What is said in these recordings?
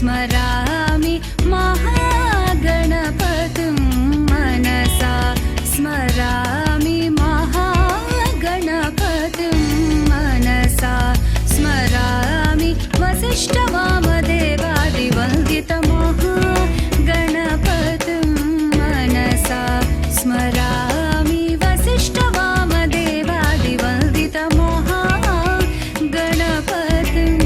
स्मरामि महागणपतिं मनसा स्मरामि महागणपतिं मनसा स्मरामि वसिष्ठवामदेवादिवन्दितमहागणपतिं मनसा स्मरामि वसिष्ठवामदेवादिवन्दितमहागणपतिम्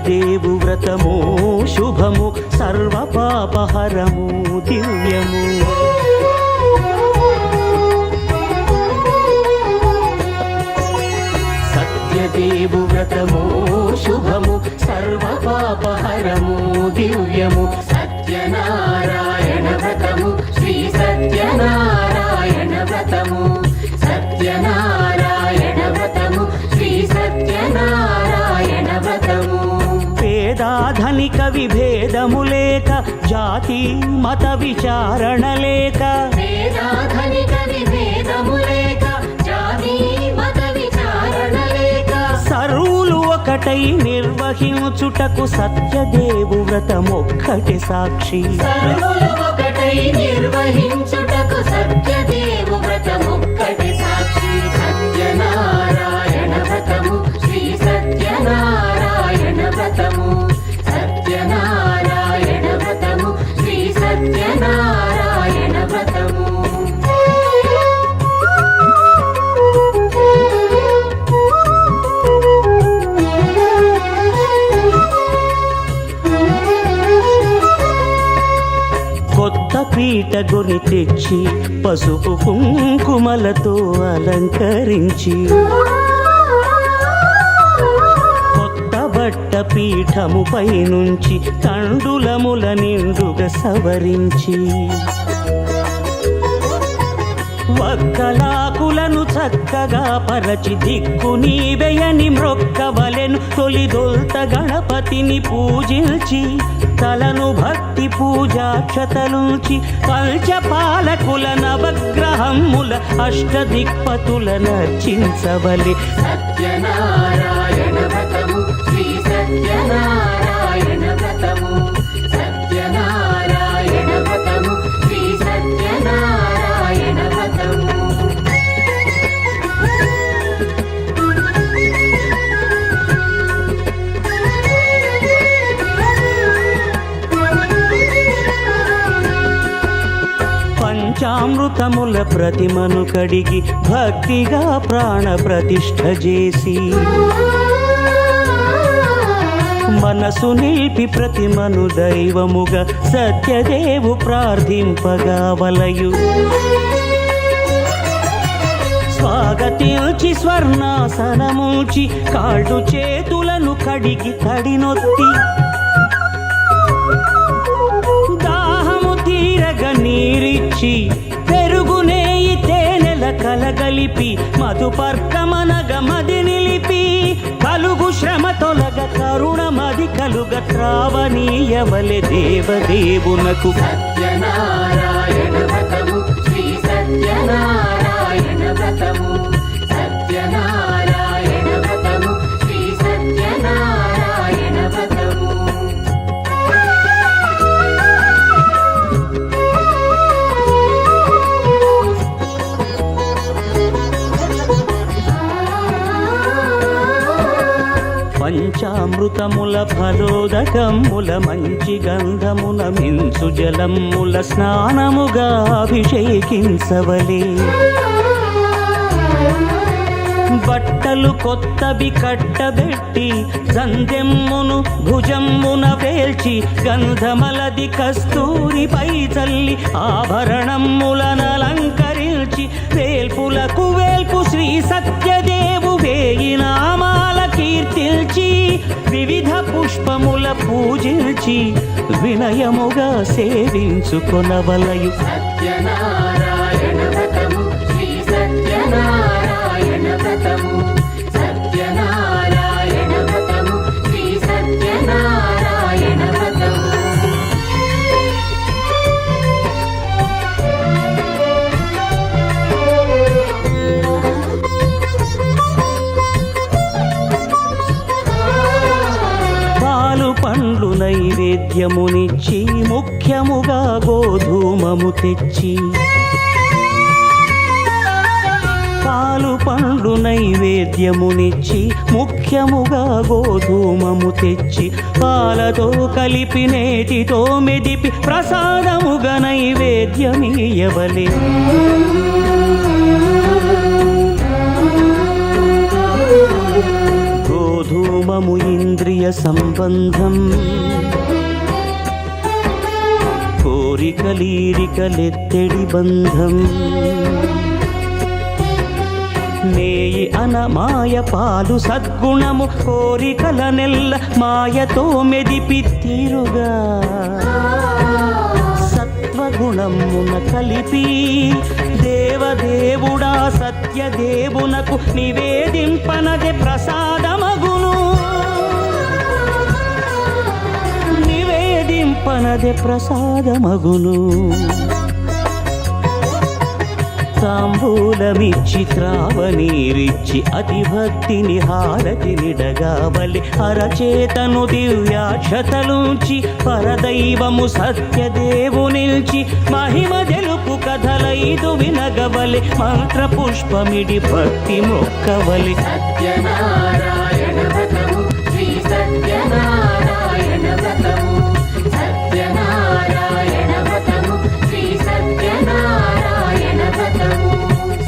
దేవు వ్రతము శుభము సర్వపాపహరము దివ్యము సత్యదేవు వ్రతము శుభము సర్వపాపహరము దివ్యము సత్యనారాయణ వ్రతము శ్రీ సత్యనారాయణ వ్రతము సత్యనారాయణ వ్రతము శ్రీ సత్యనారాయణ వ్రతము పేదాధనిక విభేదము లేక జాతి మత విచారణ లేక పేదాధనిక విభేదము లేక జాతి మత విచారణ లేక సర్వులు ఒకటై నిర్వహించుటకు సత్యదేవు వ్రతమొక్కటి సాక్షి సర్వులు ఒకటై నిర్వహించుటకు సత్యదేవు వ్రతమొక్కటి సాక్షి సత్యనారాయణ వ్రతము శ్రీ సత్యనారాయణ వ్రతము సత్యనారాయణ వ్రతము శ్రీ సత్యనారాయణ వ్రతము కొత్త పీట గొని తెచ్చి పసుపు కుంకుమలతో అలంకరించి కొత్త బట్ట పీఠముపై నుంచి తండులముల నిండుగా సవరించి వక్కలాకులను చక్కగా పరచి దిక్కు నీవెయని మ్రొక్కవలెను తొలిదొల్త గణపతిని పూజించి తలను భక్తి పూజాక్షతలుంచి పంచపాలకుల నవగ్రహముల అష్టదిక్పతుల నర్చించవలె. సత్యనారాయణ వ్రతము శ్రీ సత్యనారాయణ వ్రతము సత్యనారాయణ వ్రతము శ్రీ సత్యనారాయణ వ్రతము. పంచామృతముల ప్రతిమను కడిగి భక్తిగా ప్రాణ ప్రతిష్ఠ చేసి మనసు నిలిపి ప్రతిమను దైవముగా సత్యదేవు ప్రార్థింపగా వలయు. స్వాగతించి స్వర్ణాసనముంచి కాళ్ళు చేతులను కడిగి తడినొత్తి దాహము తీరగ నీరిచ్చి పెరుగునేయి తేనెల కలగలిపి మధుపర్కమనగ మది నిలిపి కలుగు శ్రమ తొలగ కరుణమది కలుగ త్రావనీయవలె దేవదేవునకు. సత్యనారాయణ వ్రతము శ్రీ సత్యనారాయణ వ్రతము సత్యనారాయణ వ్రతము శ్రీ సత్యనారాయణ వ్రతము. పంచామృతముల ఫలోదకముల మంచి గంధమున మించు జలముల స్నానముగా అభిషేకించవలే. బట్టలు కొత్తవి కట్టబెట్టి సందెమ్మును భుజమ్మున వేల్చి గంధమలది కస్తూరిపై చల్లి ఆభరణములనలంకరించి వేల్పులకు వేల్పు శ్రీ సత్యదేవు వేయి నామాల కీర్తిల్చి వివిధ పుష్పముల పూజించి వినయముగా సేవించుకొనవలయు. సత్యనారాయణ వ్రతము శ్రీ సత్యనారాయణ వ్రతము సత్యనారాయణ వ్రతము శ్రీ సత్యనారాయణ వ్రతము. పాలు పండ్లు నైవేద్యమునిచ్చి ముఖ్యముగా గోధూమము తెచ్చి పాలు పండ్లు నైవేద్యమునిచ్చి ముఖ్యముగా గోధూమము తెచ్చి పాలతో కలిపి నేతితో మెదిపి ప్రసాదముగా నైవేద్యమీయవలె. గోధూమము ఇంద్రియ సంబంధం కోరికలీరికలెత్తెడి బంధం నేయి అనమాయ పాలు సద్గుణము కోరికల నెల్ల మాయతో మెదిపి తీరుగా సత్వగుణమున కలిపి దేవదేవుడా సత్యదేవునకు నివేదింపనదే ప్రసాదమగును. నివేదింపనదే ప్రసాదమగును. తాంబూలమిచ్చి త్రావనీరిచ్చి అతిభక్తిని హారతినిడగావలి అరచేతను దివ్యాక్షతలుంచి పరదైవము సత్యదేవు నిల్చి మహిమ తెలుపు కథలైదు వినగవలి మంత్ర పుష్పమిడి భక్తి మొక్కవలి. సత్యనారాయణ వ్రతము శ్రీ సత్యనారాయణ వ్రతము సత్యనారాయణ వ్రతము శ్రీ సత్యనారాయణ వ్రతము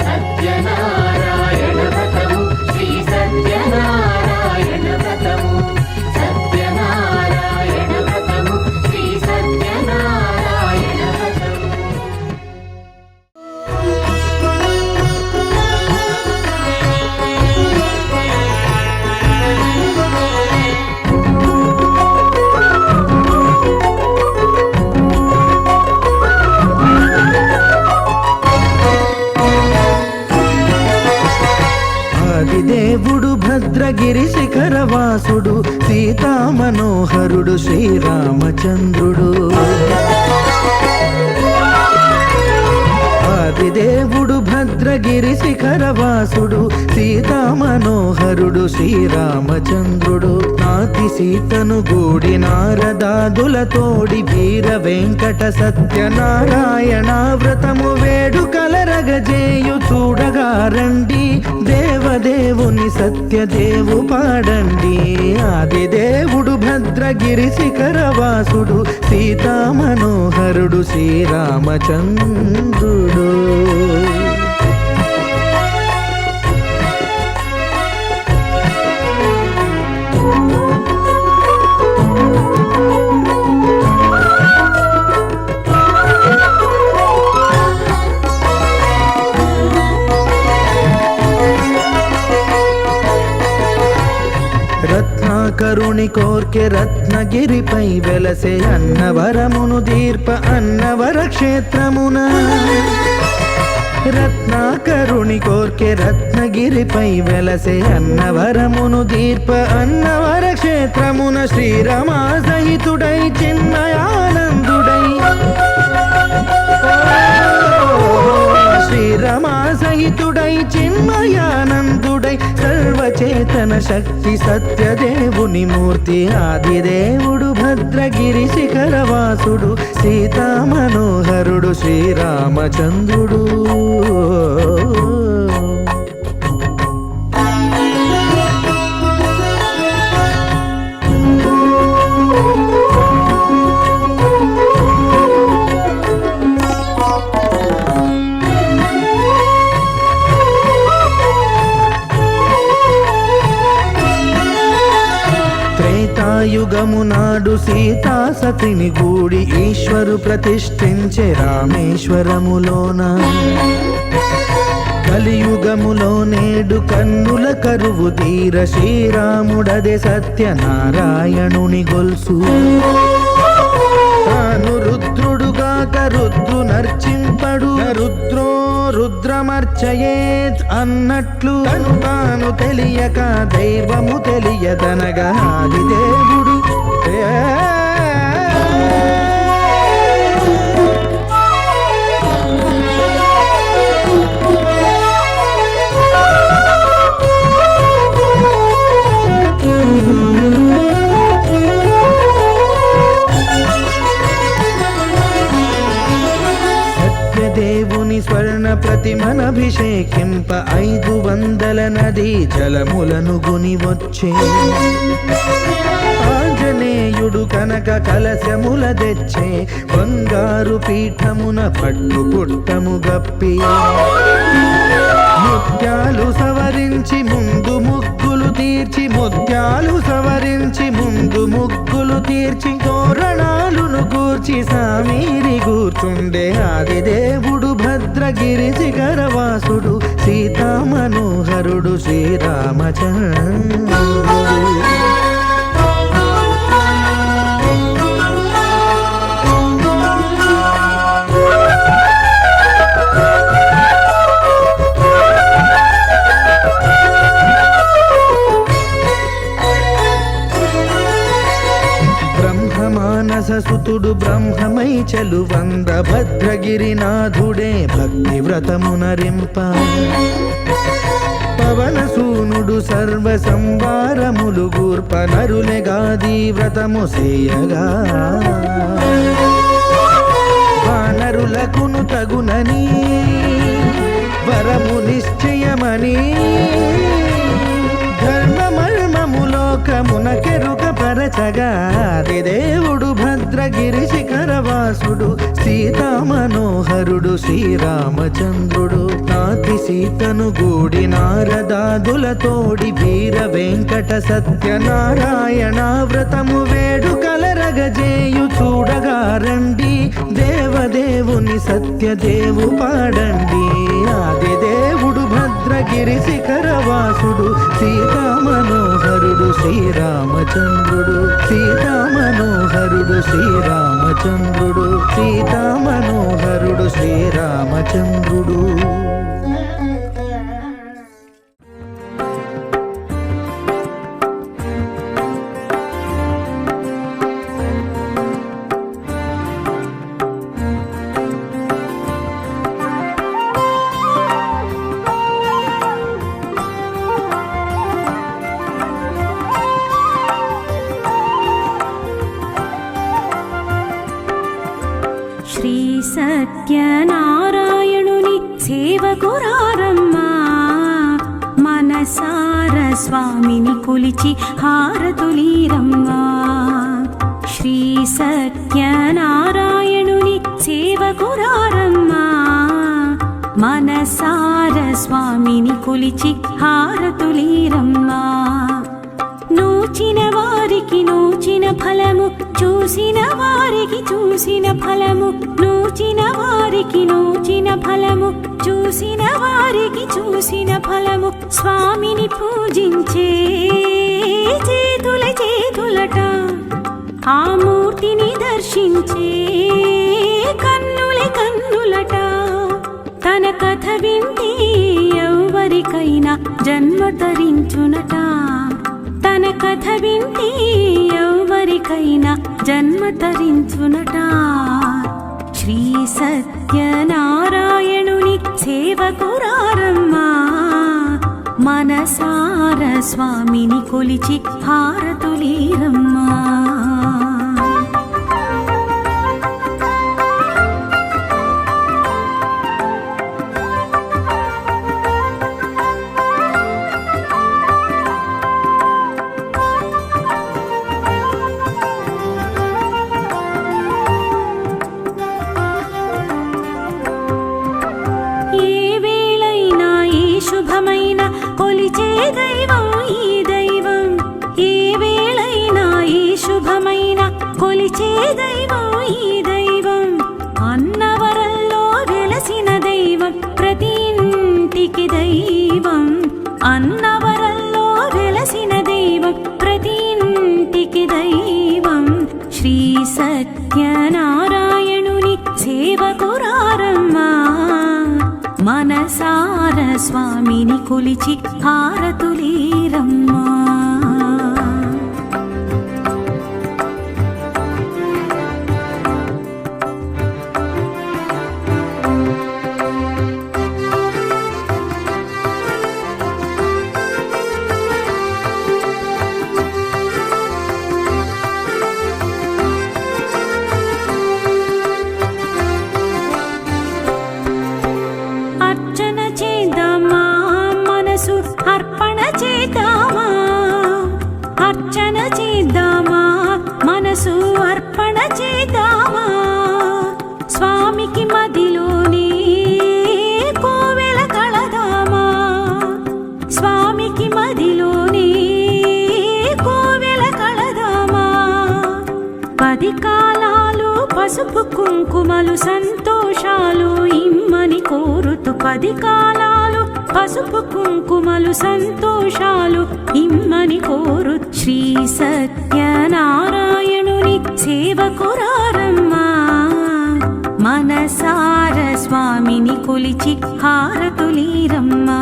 సత్యనారాయణ వ్రతము శ్రీ సత్యనారాయణ వ్రతము సత్యనారాయణ వ్రతము శ్రీ సత్యనారాయణ వ్రతము. దేవుడు భద్రగిరి శిఖరవాసుడు సీతా మనోహరుడు శ్రీరామచంద్రుడు. ఆదిదేవుడు భద్రగిరి శిఖరవాసుడు సీతా మనోహరుడు శ్రీరామచంద్రుడు. నాతి సీతను గూడి నారదాదులతోడి వీర వెంకట సత్యనారాయణ వ్రతము వేడుకలరగజేయు చూడగా రండి, దేవదేవుని సత్యదేవు పాడండి. ఆదిదేవుడు భద్రగిరి శిఖరవాసుడు సీతా మనోహరుడు శ్రీరామచంద్రుడు. రత్నాకరుని కోర్కె రత్నగిరిపై వెలసే అన్నవరమును దీర్ప అన్నవర క్షేత్రమున. రత్నాకరుని కోర్కె రత్నగిరిపై వెలసే అన్నవరమును దీర్ప అన్నవర క్షేత్రమున. శ్రీరమా సహితుడై చిన్మయానందుడై శ్రీరమా సహితుడై చిన్మయానందుడై సర్వచేతన శక్తి సత్యదేవుని మూర్తి. ఆదిదేవుడు భద్రగిరి శిఖరవాసుడు సీతా మనోహరుడు శ్రీరామచంద్రుడు. త్రేతాయుగము నాడు సీతా సతిని గూడి ఈశ్వరు ప్రతిష్ఠించే రామేశ్వరములోన. కలియుగములో నేడు కన్నుల కరువు తీర శ్రీరాముడదే సత్యనారాయణుని గొల్సు. తాను రుద్రుడుగాక రుద్రు నర్చింపడు, రుద్రో రుద్రమర్చయేత్ అన్నట్లు తను తాను తెలియక దైవము తెలియదనగా ఆదిదేవుడు దేవుని స్వర్ణ ప్రతిమనభిషేకింప 500 నదీ జలములను గుని వచ్చే. ఆంజనేయుడు కనక కలశముల తెచ్చే, బంగారు పీఠమున పట్టు పుట్టము గప్పి. ముత్యాలు సవరించి ముందు ముగ్గులు తీర్చి, ముత్యాలు సవరించి ముందు ముగ్గులు తీర్చి, తోరణాలును కూర్చి సామీరి కూర్చుండే. ఆదిదేవుడు భద్రగిరి శిఖరవాసుడు సీతా మనోహరుడు శ్రీరామచంద్రుడు. మానససుతుడు బ్రహ్మమై చెలువంద భద్రగిరినాథుడే భక్తి వ్రతమునరింప. పవనసూనుడు సర్వ సంవారములు గూర్ప నరులెగాది వ్రతము సేయగా. వానరులకును తగునని వరము నిశ్చయమని, ధర్మమర్మములోకమునకెరుక పరచగా. ఆదిదేవుడు భద్రగిరి శిఖరవాసుడు సీతా మనోహరుడు శ్రీరామచంద్రుడు. నాతి సీతను గూడి నారదాదులతోడి వీర వెంకట సత్యనారాయణ వ్రతము వేడుకలరగజేయు చూడగా రండి, దేవదేవుని సత్యదేవు పాడండి. ఆదిదేవుడు భద్రగిరి శిఖరవాసుడు సీతా మనోహరుడు శ్రీరామచంద్రుడు. సీతా మనోహరుడు శ్రీరామచంద్రుడు. సీతా మనోహరుడు శ్రీరామచంద్రుడు. శ్రీ సత్యనారాయణుని సేవకురారమ్మా మనసార స్వామిని కొలిచి హారతులీరమ్మా శ్రీ సత్యనారాయణుని సేవకురారమ్మా మనసార స్వామిని కొలిచి హారతులీరమ్మా నూచిన వారికి నూచిన ఫలము చూసిన వారికి చూసిన ఫలము నూచిన వారికి నూచిన ఫలము చూసిన వారికి చూసిన ఫలము స్వామిని పూజించే చేతుల చేతులట ఆ మూర్తిని దర్శించే కన్నుల కన్నులట తన కథ వింటే ఎవరికైనా జన్మ తరించునట తన కథ వింటే ఎవరికైనా జన్మ తరించునట శ్రీ సత్యనారాయణుని సేవకురారమ్మా మనసార స్వామిని కొలిచి హారతులీరమ్మా శుభమైన కొలిచే దైవం ఈ దైవం ఏ వేళైనా ఈ శుభమైన కొలిచే దైవం ఈ దైవం అన్నవరంలో వెలసిన దైవం ప్రతి ఇంటికి దైవం అన్నవరంలో వెలసిన దైవం ప్రతి ఇంటికి దైవం శ్రీ సత్యనారాయణుని సేవకురారమ్మా మనసార స్వామిని కొలిచి హారతులీరమ్మా అర్చన చేద్దామా మనసు అర్పణ చేద్దామా అర్చన చేద్దామా మనసు అర్పణ చేద్దామా స్వామికి మదిలోనే కోవెల కళదామా స్వామికి మదిలోనే కోవెల కళదామా 10 కాలాలు పసుపు కుంకుమలు సంతోషాలు ఇమ్మని కోరుతూ 10 కాలాలు పసుపు కుంకుమలు సంతోషాలు ఇమ్మని కోరు శ్రీ సత్యనారాయణుని సేవకురారమ్మా మనసార స్వామిని కొలిచి హారతులీరమ్మా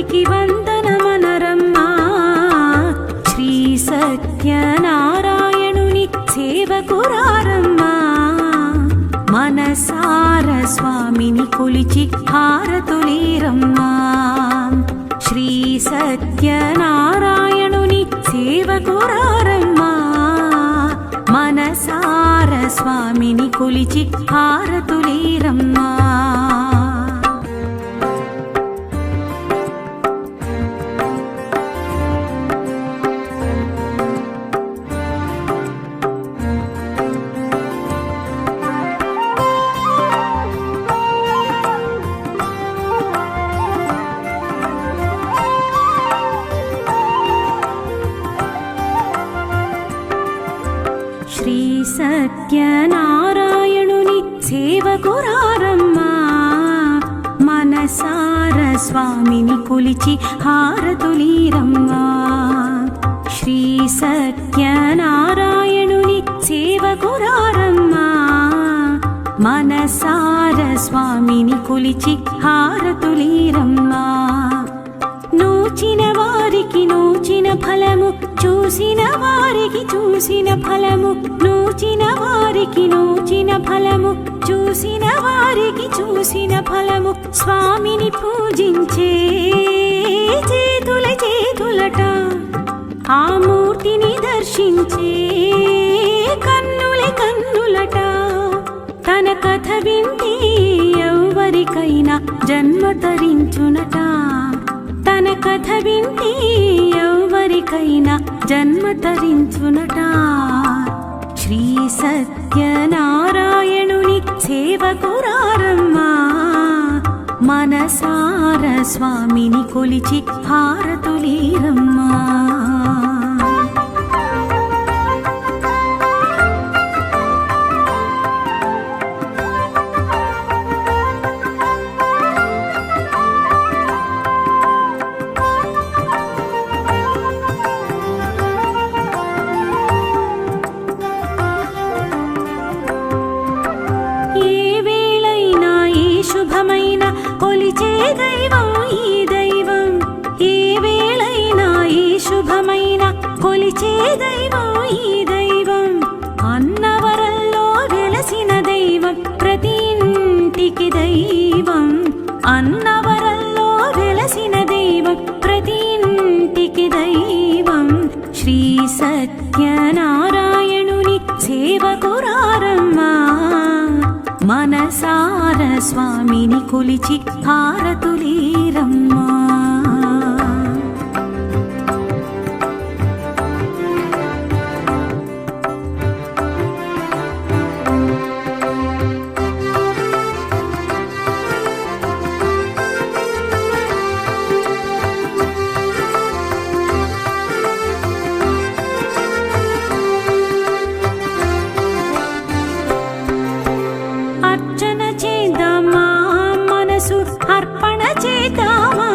స్వామికి వందనమనరమ్మా. శ్రీ సత్యనారాయణుని సేవకురారమ్మా. మనసార స్వామిని కొలిచి హారతులీరమ్మా. శ్రీ సత్యనారాయణుని సేవకురారమ్మా. మనసార స్వామిని కొలిచి హారతులీరమ్మా. సత్యనారాయణుని సేవకురారమ్మా మనసార స్వామిని కొలిచి హారతులీరమ్మా శ్రీ సత్యనారాయణుని సేవకురారమ్మా మనసార స్వామిని కొలిచి హారతులీరమ్మా నోచిన వారికి నోచిన ఫలము చూసిన వారికి చూసిన ఫలము నోచిన వారికి నోచిన ఫలము చూసిన వారికి చూసిన ఫలము స్వామిని పూజించే చేతుల చేతులట ఆ మూర్తిని దర్శించే కన్నుల కన్నులట తన కథ వింటే ఎవరికైనా జన్మ తరించునట తన కథ వింటే ఎవరికైనా జన్మ తరించునట శ్రీ సత్యనారాయణుని సేవకురారమ్మా మనసార స్వామిని కొలిచి హారతులీరమ్మా శుభమైన కొలిచే దైవం ఈ దైవం ఏ వేళైనా ఈ శుభమైన కొలిచే దైవం ఈ దైవం అన్నవరంలో వెలసిన దైవం ప్రతి ఇంటికి దైవం అన్నవరంలో వెలసిన దైవం ప్రతి ఇంటికి దైవం శ్రీ సత్యనారాయణుని సేవకురారమ్మా మనసార స్వామిని కొలిచి హారతులీరమ్మా అర్చన చేద్దామా మనసు అర్పణ చేద్దామా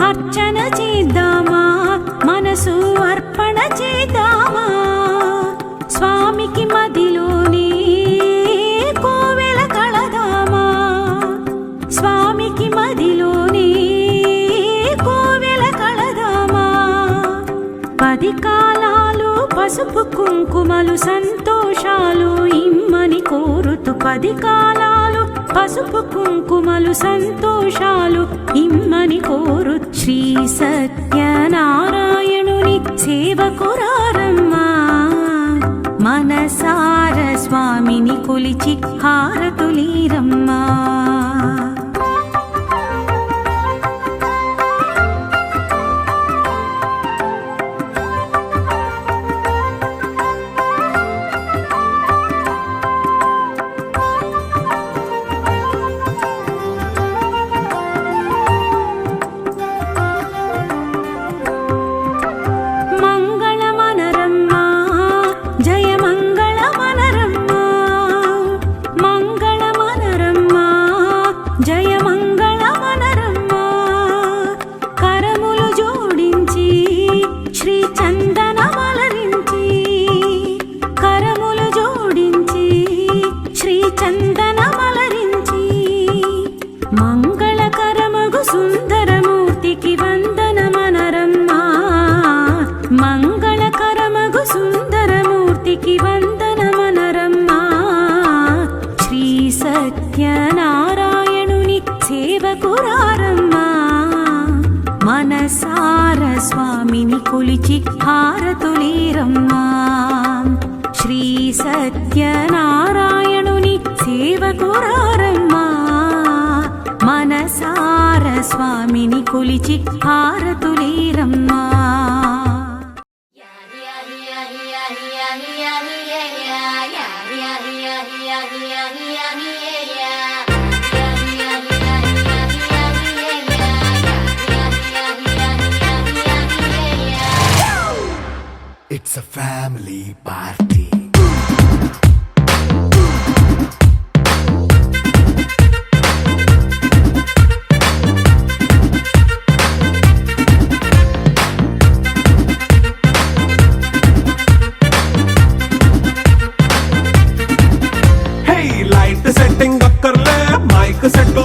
అర్చన చేద్దామా మనసు అర్పణ చేద్దామా స్వామికి మదిలోనే కోవెల కళదామా స్వామికి మదిలోనే కోవెల కళదామా 10 కాలాలు పసుపు కుంకుమలు సంతోషాలు ఇమ్మని కోరుతూ 10 కాలాలు పసుపు కుంకుమలు సంతోషాలు ఇమ్మని కోరు శ్రీ సత్యనారాయణుని సేవకురారమ్మా మనసార స్వామిని కొలిచి హారతులీరమ్మా మంగళకరమగు సుందరమూర్తికి వందనమనరమ్మా మంగళకరమగు సుందరమూర్తికి వందనమనరమ్మా శ్రీ సత్యనారాయణుని సేవకురారమ్మా మనసార స్వామిని కొలిచి హారతులీరమ్మా శ్రీ సత్యనారాయణుని సేవకురారమ్మా మనసార స్వామిని కొలిచి హారతులీరమ్మా It's a family party. Setting అక్కర్లే మైక్ సెట్టు